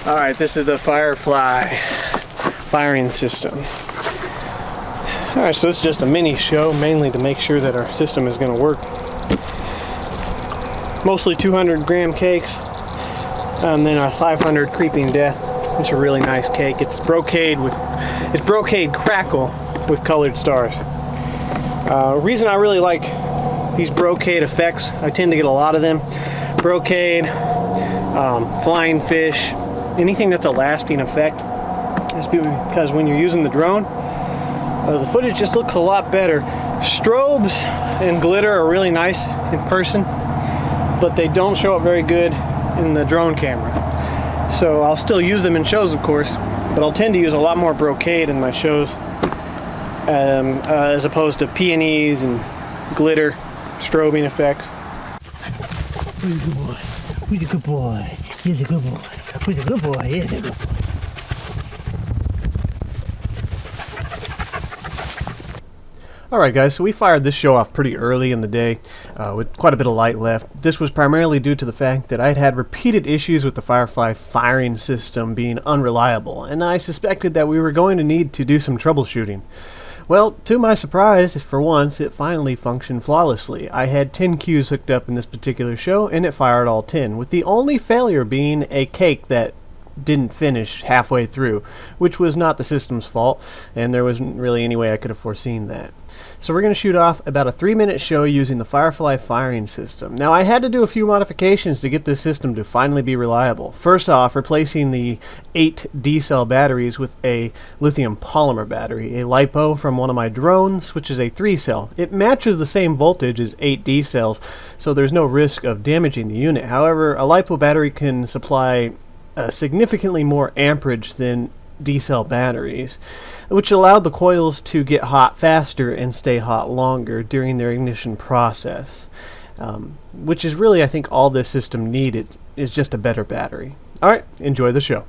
Alright, this is the Firefly Firing System. Alright, so this is just a mini show, mainly to make sure that our system is going to work. Mostly 200 gram cakes, and then a 500 Creeping Death. It's a really nice cake. It's brocade crackle with colored stars. Reason I really like these brocade effects, I tend to get a lot of them. Brocade, flying fish, anything that's a lasting effect. It's because when you're using the drone, the footage just looks a lot better. Strobes and glitter are really nice in person, but they don't show up very good in the drone camera. So I'll still use them in shows, of course, but I'll tend to use a lot more brocade in my shows as opposed to peonies and glitter strobing effects. Who's a good boy? Who's a good boy? He's a good boy. Who's a good boy? He's a good boy. Alright guys, so we fired this show off pretty early in the day with quite a bit of light left. This was primarily due to the fact that I'd had repeated issues with the Firefly Firing System being unreliable, and I suspected that we were going to need to do some troubleshooting. Well, to my surprise, for once, it finally functioned flawlessly. I had 10 cues hooked up in this particular show, and it fired all 10, with the only failure being a cake that didn't finish halfway through, which was not the system's fault, and there wasn't really any way I could have foreseen that. So we're going to shoot off about a 3-minute show using the Firefly Firing System. Now I had to do a few modifications to get this system to finally be reliable. First off, replacing the 8 D-cell batteries with a lithium polymer battery, a LiPo from one of my drones, which is a 3-cell. It matches the same voltage as 8 D-cells, so there's no risk of damaging the unit. However, a LiPo battery can supply significantly more amperage than D-cell batteries, which allowed the coils to get hot faster and stay hot longer during their ignition process, which is really, I think, all this system needed, is just a better battery. Alright, enjoy the show.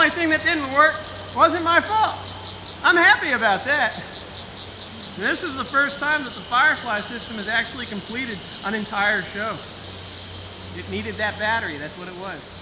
only thing that didn't work wasn't my fault. I'm happy about that. This is the first time that the Firefly system has actually completed an entire show. It needed that battery, that's what it was.